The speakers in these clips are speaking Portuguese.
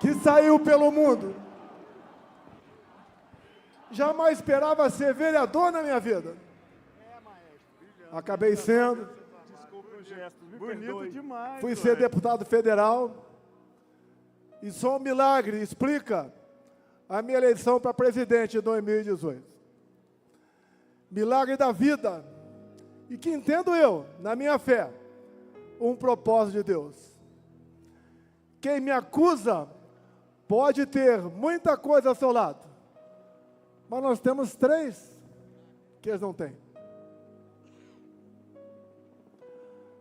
que saiu pelo mundo. Jamais esperava ser vereador na minha vida. Acabei sendo. Desculpa o gesto, me Bonito perdoe. demais. Fui ser deputado federal. E só um milagre explica a minha eleição para presidente em 2018. Milagre da vida. E que entendo eu, na minha fé, um propósito de Deus. Quem me acusa pode ter muita coisa ao seu lado, mas nós temos 3 que eles não têm.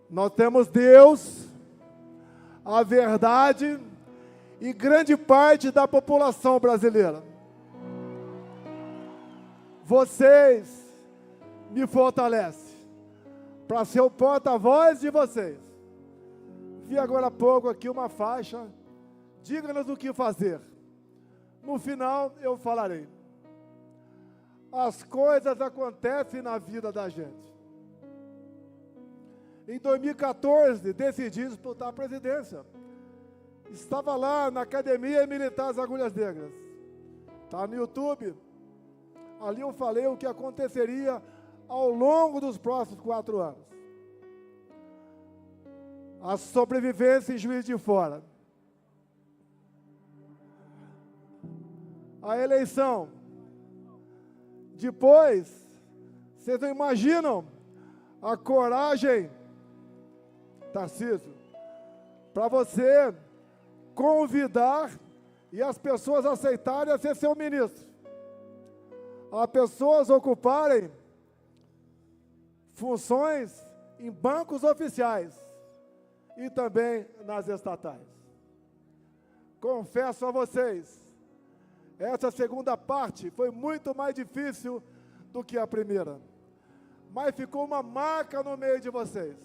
Nós temos Deus, a verdade e grande parte da população brasileira. Vocês me fortalecem para ser o porta-voz de vocês. Vi agora há pouco aqui uma faixa, diga-nos o que fazer. No final eu falarei. As coisas acontecem na vida da gente. Em 2014, decidi disputar a presidência. Estava lá na Academia Militar das Agulhas Negras. Está no YouTube. Ali eu falei o que aconteceria ao longo dos próximos 4 anos. A sobrevivência em Juiz de Fora. A eleição. Depois, vocês não imaginam a coragem, Tarcísio, para você convidar e as pessoas aceitarem a ser seu ministro. As pessoas ocuparem funções em bancos oficiais e também nas estatais. Confesso a vocês, essa segunda parte foi muito mais difícil do que a primeira. Mas ficou uma marca no meio de vocês,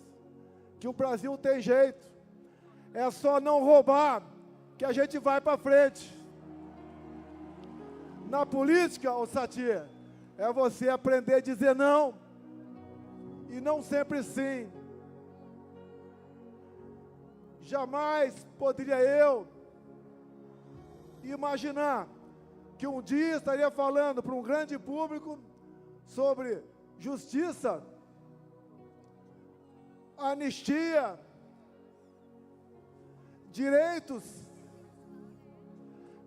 que o Brasil tem jeito. É só não roubar, que a gente vai para frente. Na política, ô Satir, é você aprender a dizer não, e não sempre sim. Jamais poderia eu imaginar que um dia estaria falando para um grande público sobre justiça, anistia, direitos,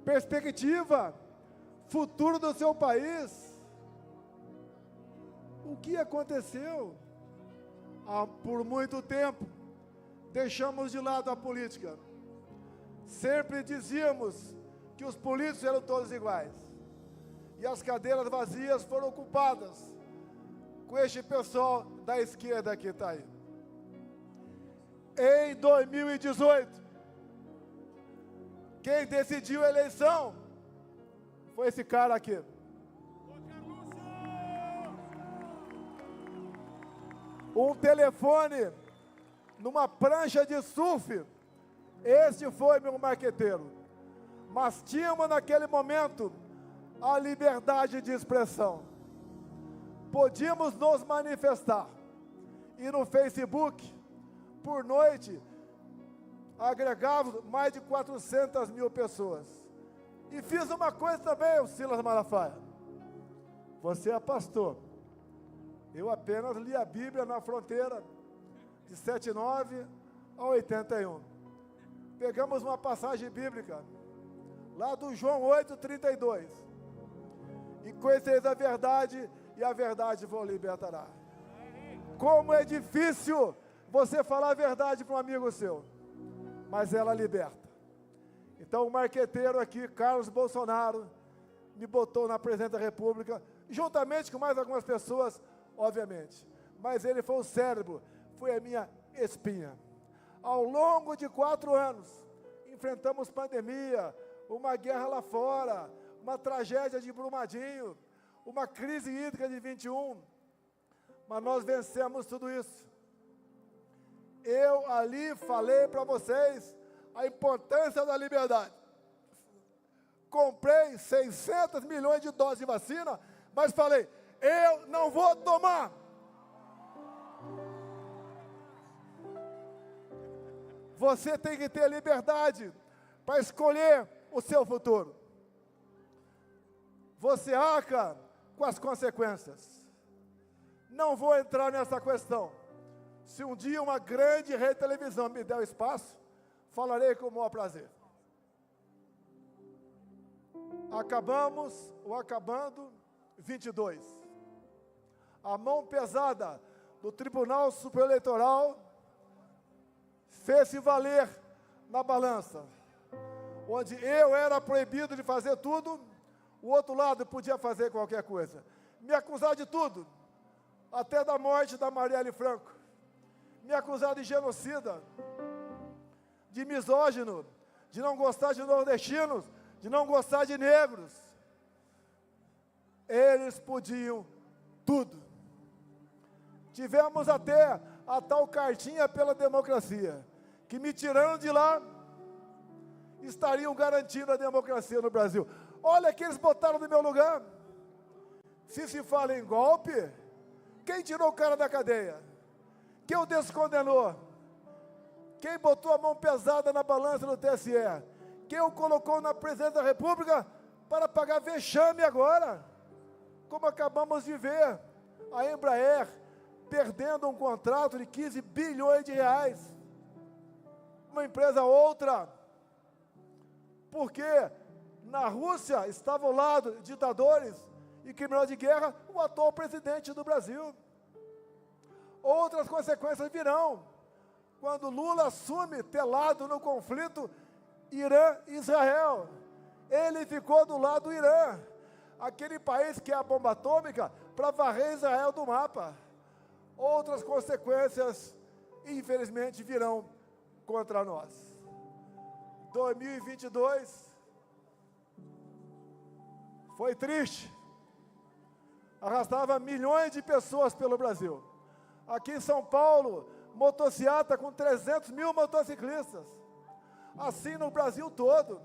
perspectiva, futuro do seu país. O que aconteceu? Por muito tempo, deixamos de lado a política. Sempre dizíamos que os políticos eram todos iguais. E as cadeiras vazias foram ocupadas com este pessoal da esquerda que está aí. Em 2018, quem decidiu a eleição foi esse cara aqui. Um telefone numa prancha de surf. Este foi meu marqueteiro. Mas tínhamos naquele momento a liberdade de expressão. Podíamos nos manifestar. E no Facebook, por noite, agregávamos mais de 400 mil pessoas. E fiz uma coisa também, o Silas Malafaia. Você é pastor. Eu apenas li a Bíblia na fronteira, de 79 a 81. Pegamos uma passagem bíblica, lá do João 8:32. E conhecereis a verdade, e a verdade vos libertará. Como é difícil você falar a verdade para um amigo seu, mas ela liberta. Então o marqueteiro aqui, Carlos Bolsonaro, me botou na presidência da República, juntamente com mais algumas pessoas, obviamente. Mas ele foi o cérebro, foi a minha espinha. Ao longo de 4 anos, enfrentamos pandemia, uma guerra lá fora, uma tragédia de Brumadinho, uma crise hídrica de 21, mas nós vencemos tudo isso. Eu ali falei para vocês a importância da liberdade. Comprei 600 milhões de doses de vacina, mas falei, eu não vou tomar. Você tem que ter liberdade para escolher o seu futuro. Você arca com as consequências. Não vou entrar nessa questão. Se um dia uma grande rede de televisão me der o espaço, falarei com o maior prazer. Acabando 22. A mão pesada do Tribunal Superior Eleitoral fez-se valer na balança. Onde eu era proibido de fazer tudo, o outro lado podia fazer qualquer coisa. Me acusar de tudo, até da morte da Marielle Franco. Me acusar de genocida, de misógino, de não gostar de nordestinos, de não gostar de negros. Eles podiam tudo. Tivemos até a tal cartinha pela democracia, que me tirando de lá, estariam garantindo a democracia no Brasil. Olha que eles botaram no meu lugar. Se fala em golpe, quem tirou o cara da cadeia? Quem o descondenou? Quem botou a mão pesada na balança do TSE? Quem o colocou na presidência da República para pagar vexame agora? Como acabamos de ver, a Embraer perdendo um contrato de 15 bilhões de reais. Uma empresa outra. Porque na Rússia estava ao lado de ditadores e criminosos de guerra o atual presidente do Brasil. Outras consequências virão quando Lula assume telado no conflito Irã-Israel. Ele ficou do lado do Irã, aquele país que é a bomba atômica, para varrer Israel do mapa. Outras consequências, infelizmente, virão contra nós. 2022 foi triste. Arrastava milhões de pessoas pelo Brasil. Aqui em São Paulo, motociata com 300 mil motociclistas. Assim no Brasil todo.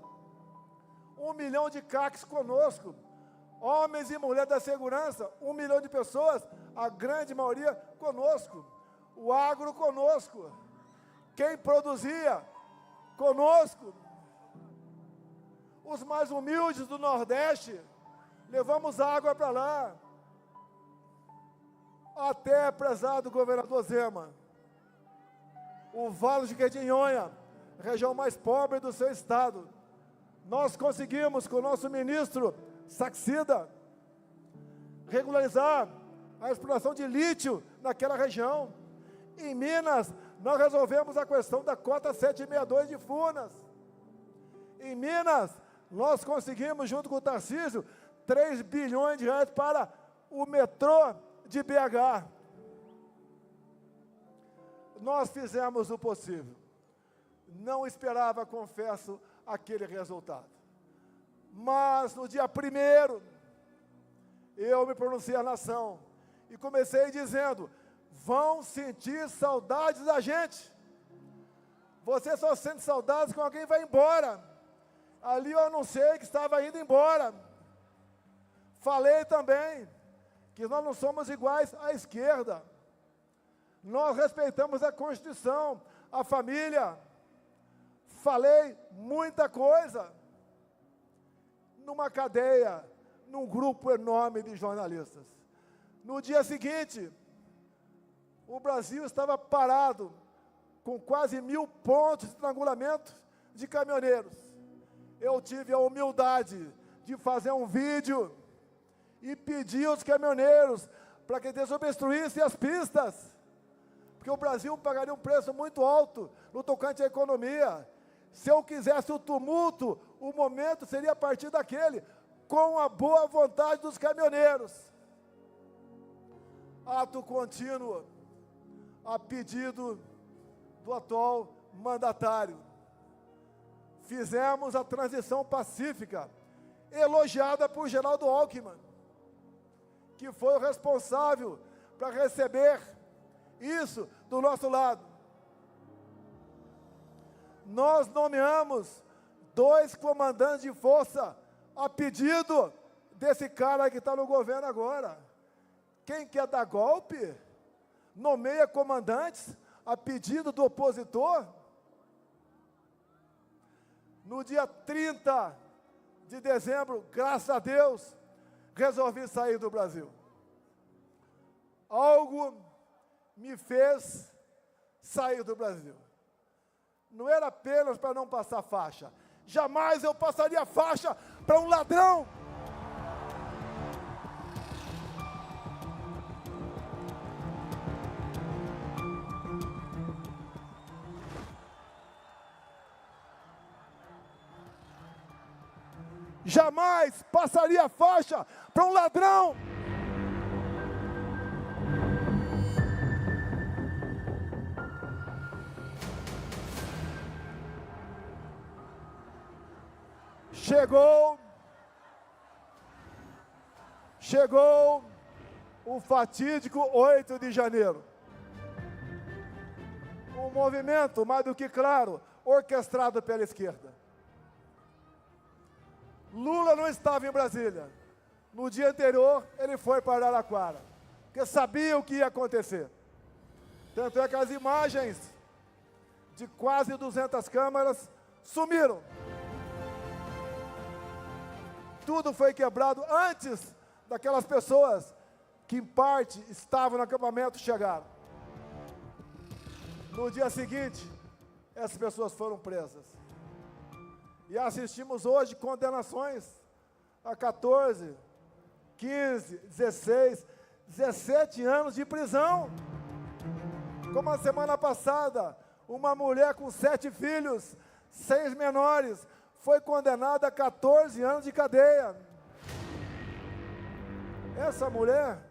1 milhão de CACs conosco. Homens e mulheres da segurança, 1 milhão de pessoas, a grande maioria conosco. O agro conosco. Quem produzia conosco. Os mais humildes do Nordeste, levamos água para lá. Até, prezado governador Zema, o Vale de Jequitinhonha, região mais pobre do seu estado, nós conseguimos com o nosso ministro Saxida regularizar a exploração de lítio naquela região. Em Minas, nós resolvemos a questão da cota 762 de Furnas. Em Minas, nós conseguimos, junto com o Tarcísio, 3 bilhões de reais para o metrô de BH. Nós fizemos o possível. Não esperava, confesso, aquele resultado. Mas no dia 1º, eu me pronunciei à nação e comecei dizendo: vão sentir saudades da gente. Você só sente saudades quando alguém vai embora. Ali eu anunciei que estava indo embora. Falei também que nós não somos iguais à esquerda. Nós respeitamos a Constituição, a família. Falei muita coisa. Numa cadeia, num grupo enorme de jornalistas. No dia seguinte, o Brasil estava parado, com quase 1000 pontos de estrangulamento de caminhoneiros. Eu tive a humildade de fazer um vídeo e pedir aos caminhoneiros para que desobstruíssem as pistas, porque o Brasil pagaria um preço muito alto no tocante à economia. Se eu quisesse o tumulto, o momento seria a partir daquele, com a boa vontade dos caminhoneiros. Ato contínuo, a pedido do atual mandatário. Fizemos a transição pacífica, elogiada por Geraldo Alckmin, que foi o responsável para receber isso do nosso lado. Nós nomeamos 2 comandantes de força a pedido desse cara que está no governo agora. Quem quer dar golpe, nomeia comandantes a pedido do opositor. No dia 30 de dezembro, graças a Deus, resolvi sair do Brasil. Algo me fez sair do Brasil. Não era apenas para não passar faixa. Jamais eu passaria faixa para um ladrão. Jamais passaria faixa para um ladrão. Chegou o fatídico 8 de janeiro. Um movimento, mais do que claro, orquestrado pela esquerda. Lula não estava em Brasília. No dia anterior, ele foi para Araraquara, porque sabia o que ia acontecer. Tanto é que as imagens de quase 200 câmaras sumiram. Tudo foi quebrado antes daquelas pessoas que, em parte, estavam no acampamento chegaram. No dia seguinte, essas pessoas foram presas. E assistimos hoje condenações a 14, 15, 16, 17 anos de prisão. Como a semana passada, uma mulher com 7 filhos, 6 menores, foi condenada a 14 anos de cadeia. Essa mulher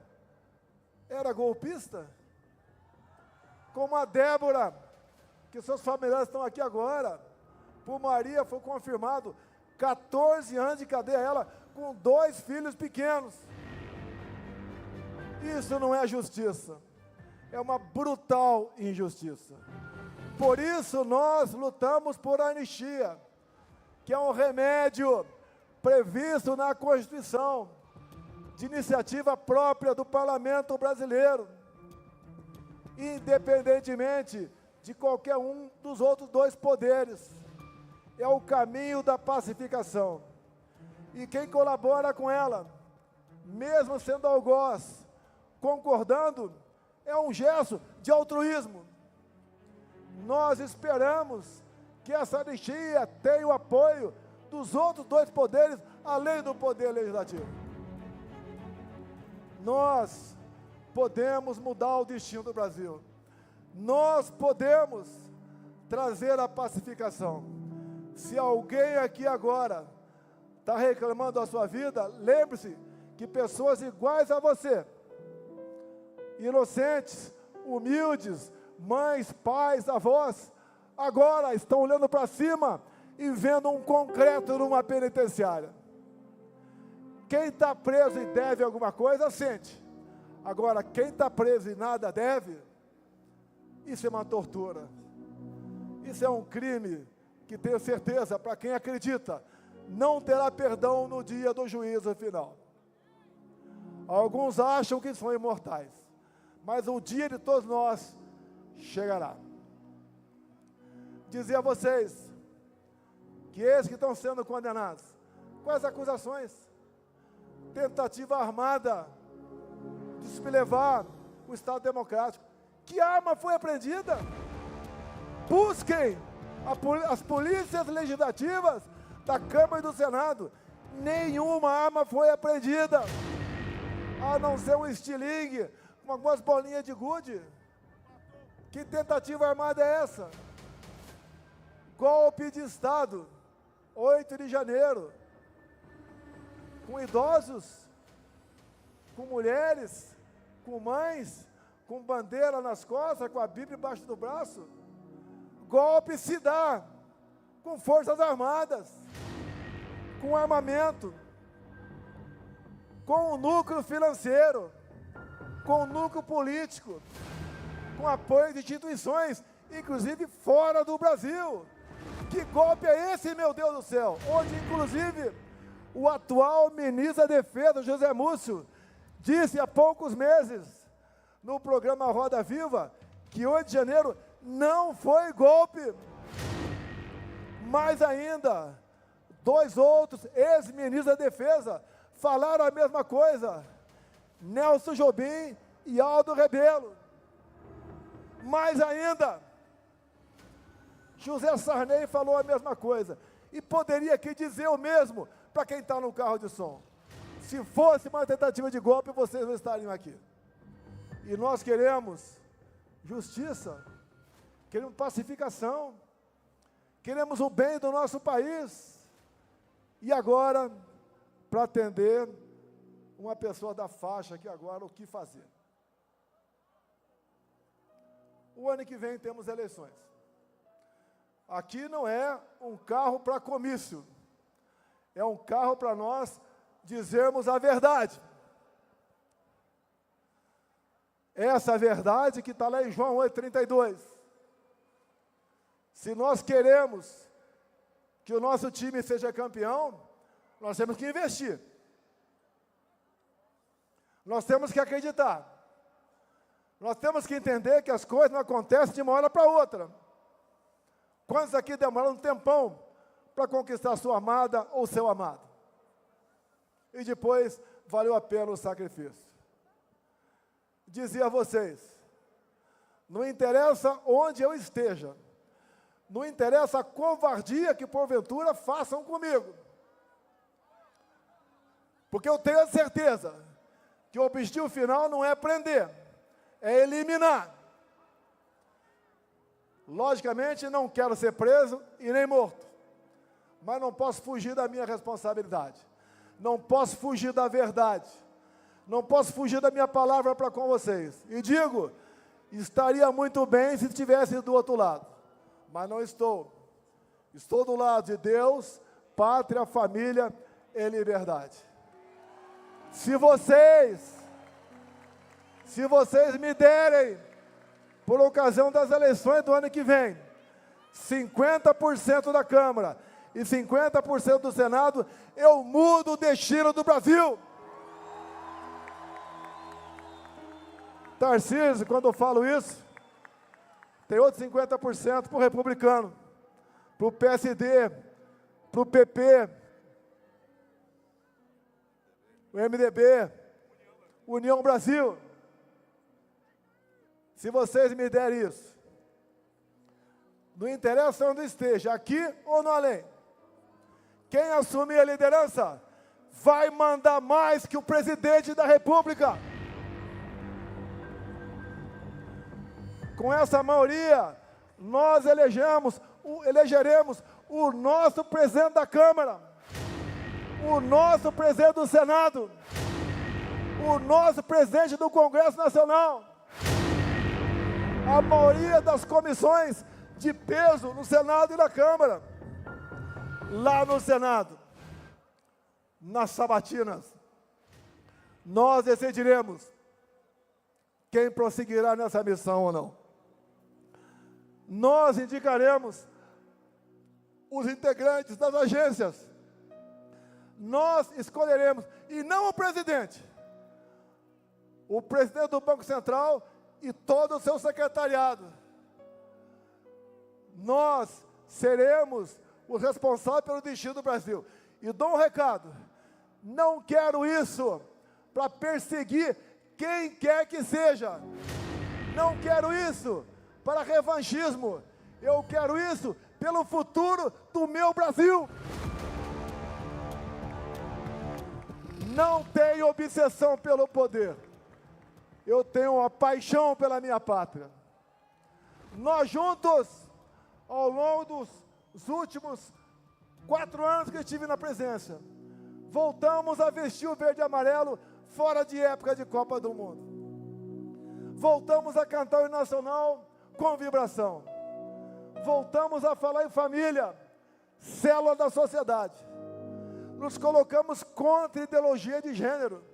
era golpista? Como a Débora, que seus familiares estão aqui agora. Por Maria foi confirmado 14 anos de cadeia, ela com 2 filhos pequenos. Isso não é justiça, é uma brutal injustiça. Por isso nós lutamos por anistia, que é um remédio previsto na Constituição, de iniciativa própria do Parlamento brasileiro, independentemente de qualquer um dos outros 2 poderes. É o caminho da pacificação. E quem colabora com ela, mesmo sendo algoz, concordando, é um gesto de altruísmo. Nós esperamos que essa anistia tenha o apoio dos outros 2 poderes, além do poder legislativo. Nós podemos mudar o destino do Brasil. Nós podemos trazer a pacificação. Se alguém aqui agora está reclamando da sua vida, lembre-se que pessoas iguais a você, inocentes, humildes, mães, pais, avós, agora estão olhando para cima e vendo um concreto numa penitenciária. Quem está preso e deve alguma coisa, sente. Agora, quem está preso e nada deve, isso é uma tortura. Isso é um crime que, tenho certeza, para quem acredita, não terá perdão no dia do juízo final. Alguns acham que são imortais, mas o dia de todos nós chegará. Dizer a vocês que esses que estão sendo condenados, quais acusações? Tentativa armada de sublevar o Estado Democrático. Que arma foi apreendida? Busquem as polícias legislativas da Câmara e do Senado. Nenhuma arma foi apreendida, a não ser um estilingue com algumas bolinhas de gude. Que tentativa armada é essa? Golpe de Estado, 8 de janeiro, com idosos, com mulheres, com mães, com bandeira nas costas, com a Bíblia embaixo do braço. Golpe se dá com forças armadas, com armamento, com o núcleo financeiro, com o núcleo político, com apoio de instituições, inclusive fora do Brasil. Que golpe é esse, meu Deus do céu? Onde, inclusive, o atual ministro da Defesa, José Múcio, disse há poucos meses, no programa Roda Viva, que 8 de janeiro não foi golpe. Mais ainda, 2 outros ex-ministros da Defesa falaram a mesma coisa, Nelson Jobim e Aldo Rebelo. Mais ainda, José Sarney falou a mesma coisa, e poderia aqui dizer o mesmo para quem está no carro de som. Se fosse uma tentativa de golpe, vocês não estariam aqui. E nós queremos justiça, queremos pacificação, queremos o bem do nosso país. E agora, para atender uma pessoa da faixa aqui agora, o que fazer? O ano que vem temos eleições. Aqui não é um carro para comício, é um carro para nós dizermos a verdade. Essa verdade que está lá em João 8,32. Se nós queremos que o nosso time seja campeão, nós temos que investir. Nós temos que acreditar. Nós temos que entender que as coisas não acontecem de uma hora para outra. Quantos aqui demoraram um tempão para conquistar sua amada ou seu amado? E depois valeu a pena o sacrifício. Dizia a vocês, não interessa onde eu esteja, não interessa a covardia que porventura façam comigo, porque eu tenho a certeza que o objetivo final não é prender, é eliminar. Logicamente não quero ser preso e nem morto, mas não posso fugir da minha responsabilidade, não posso fugir da verdade, não posso fugir da minha palavra para com vocês. E digo, estaria muito bem se estivesse do outro lado, mas não estou. Estou do lado de Deus, pátria, família e liberdade. Se vocês me derem, por ocasião das eleições do ano que vem, 50% da Câmara e 50% do Senado, eu mudo o destino do Brasil. Tarcísio, quando eu falo isso, tem outros 50% para o republicano, para o PSD, para o PP, o MDB, União Brasil. Se vocês me derem isso, não interessa onde esteja, aqui ou no além, quem assumir a liderança vai mandar mais que o presidente da República. Com essa maioria, nós elegeremos o nosso presidente da Câmara, o nosso presidente do Senado, o nosso presidente do Congresso Nacional, a maioria das comissões de peso no Senado e na Câmara. Lá no Senado, nas sabatinas, nós decidiremos quem prosseguirá nessa missão ou não. Nós indicaremos os integrantes das agências. Nós escolheremos, e não o presidente do Banco Central e todo o seu secretariado. Nós seremos os responsáveis pelo destino do Brasil. E dou um recado, não quero isso para perseguir quem quer que seja. Não quero isso para revanchismo. Eu quero isso pelo futuro do meu Brasil. Não tenho obsessão pelo poder. Eu tenho uma paixão pela minha pátria. Nós juntos, ao longo dos últimos 4 anos que estive na presidência, voltamos a vestir o verde e amarelo fora de época de Copa do Mundo. Voltamos a cantar o hino nacional com vibração. Voltamos a falar em família, célula da sociedade. Nos colocamos contra a ideologia de gênero.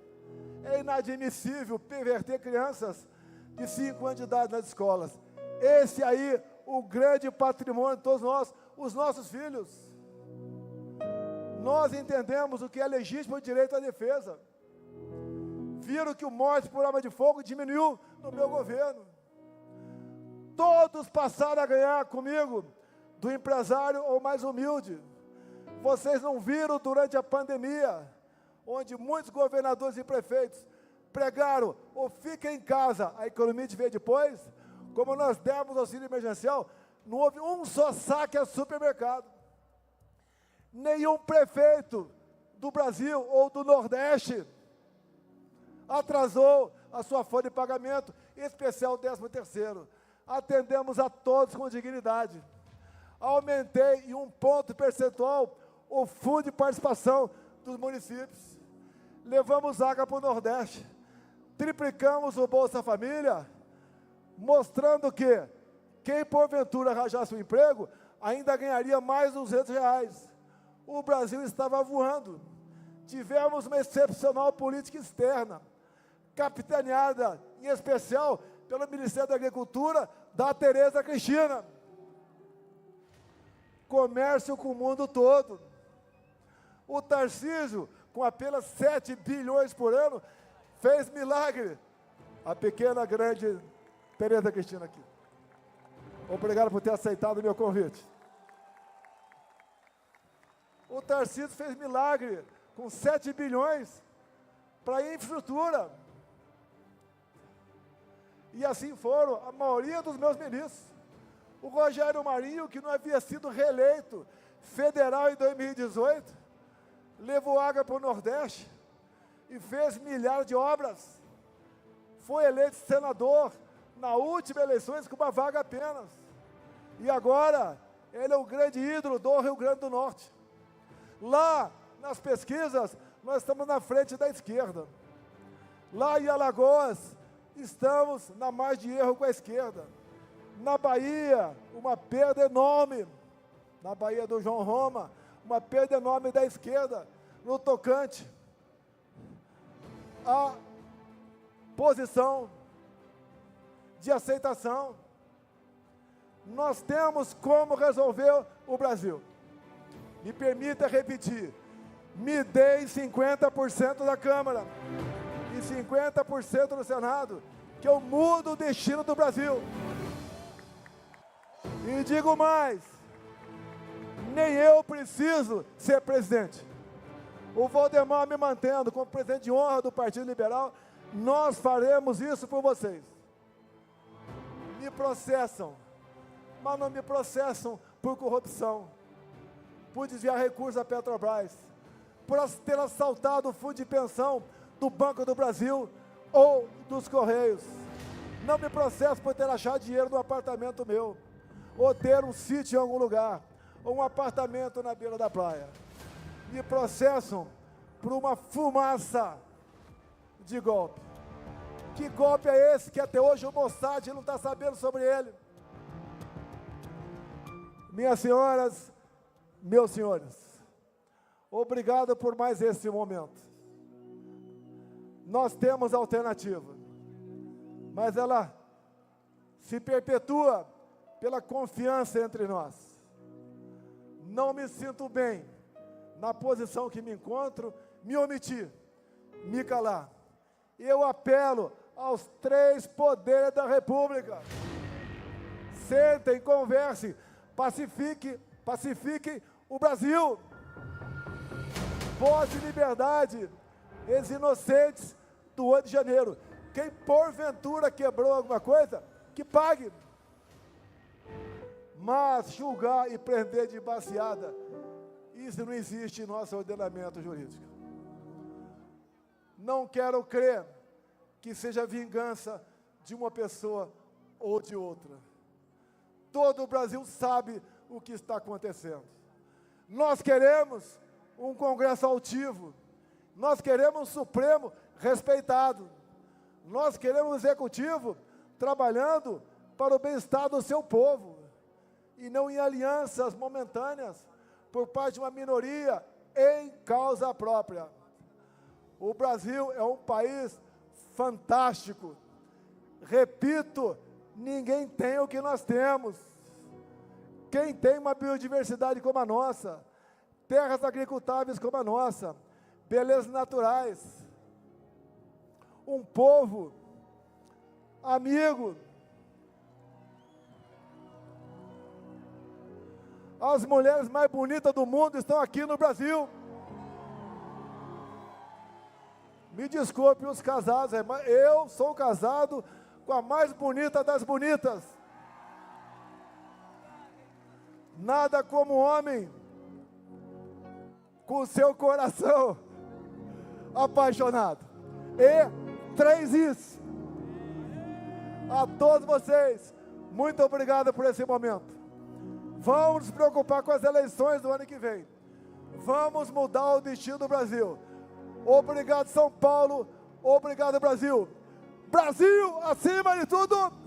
É inadmissível perverter crianças de 5 anos de idade nas escolas. Esse aí, o grande patrimônio de todos nós, os nossos filhos. Nós entendemos o que é legítimo direito à defesa. Viram que o morte por arma de fogo diminuiu no meu governo. Todos passaram a ganhar comigo do empresário ou mais humilde. Vocês não viram durante a pandemia, onde muitos governadores e prefeitos pregaram ou fiquem em casa, a economia te vê depois, como nós demos auxílio emergencial, não houve um só saque a supermercado. Nenhum prefeito do Brasil ou do Nordeste atrasou a sua folha de pagamento, em especial o 13º. Atendemos a todos com dignidade. Aumentei em 1 ponto percentual o fundo de participação dos municípios. Levamos água para o Nordeste. Triplicamos o Bolsa Família, mostrando que quem porventura arranjasse um emprego, ainda ganharia mais R$200. O Brasil estava voando. Tivemos uma excepcional política externa, capitaneada, em especial, pelo Ministério da Agricultura, da Tereza Cristina. Comércio com o mundo todo. O Tarcísio, com apenas 7 bilhões por ano, fez milagre. A pequena, grande Tereza Cristina aqui. Obrigado por ter aceitado o meu convite. O Tarcísio fez milagre com 7 bilhões para infraestrutura. E assim foram a maioria dos meus ministros. O Rogério Marinho, que não havia sido reeleito federal em 2018, levou água para o Nordeste e fez milhares de obras. Foi eleito senador na última eleições com uma vaga apenas. E agora, ele é o grande ídolo do Rio Grande do Norte. Lá, nas pesquisas, nós estamos na frente da esquerda. Lá em Alagoas, estamos na margem de erro com a esquerda. Na Bahia, uma perda enorme. Na Bahia do João Roma, uma perda enorme da esquerda. No tocante, a posição de aceitação. Nós temos como resolver o Brasil. Me permita repetir. Me deem 50% da Câmara e 50% do Senado, que eu mudo o destino do Brasil. E digo mais, nem eu preciso ser presidente. O Valdemar me mantendo como presidente de honra do Partido Liberal, nós faremos isso por vocês. Me processam, mas não me processam por corrupção, por desviar recursos da Petrobras, por ter assaltado o fundo de pensão do Banco do Brasil ou dos Correios. Não me processam por ter achado dinheiro no apartamento meu, ou ter um sítio em algum lugar, ou um apartamento na beira da praia. Me processam por uma fumaça de golpe. Que golpe é esse que até hoje o Mossad não está sabendo sobre ele? Minhas senhoras, meus senhores, obrigado por mais esse momento. Nós temos alternativa, mas ela se perpetua pela confiança entre nós. Não me sinto bem na posição que me encontro, me omitir, me calar. Eu apelo aos 3 poderes da República. Sentem, conversem, pacifiquem o Brasil. Voz de liberdade, eles inocentes do 8 de janeiro. Quem porventura quebrou alguma coisa, que pague. Mas julgar e prender de baseada, isso não existe em nosso ordenamento jurídico. Não quero crer que seja vingança de uma pessoa ou de outra. Todo o Brasil sabe o que está acontecendo. Nós queremos um Congresso altivo. Nós queremos um Supremo respeitado. Nós queremos um Executivo trabalhando para o bem-estar do seu povo e não em alianças momentâneas por parte de uma minoria em causa própria. O Brasil é um país fantástico. Repito, ninguém tem o que nós temos. Quem tem uma biodiversidade como a nossa, terras agricultáveis como a nossa, belezas naturais, um povo amigo, As mulheres mais bonitas do mundo estão aqui no Brasil. Me desculpe os casados, mas eu sou casado com a mais bonita das bonitas. Nada como homem com seu coração apaixonado. E 3 Is. A todos vocês, muito obrigado por esse momento. Vamos nos preocupar com as eleições do ano que vem. Vamos mudar o destino do Brasil. Obrigado, São Paulo. Obrigado, Brasil. Brasil, acima de tudo.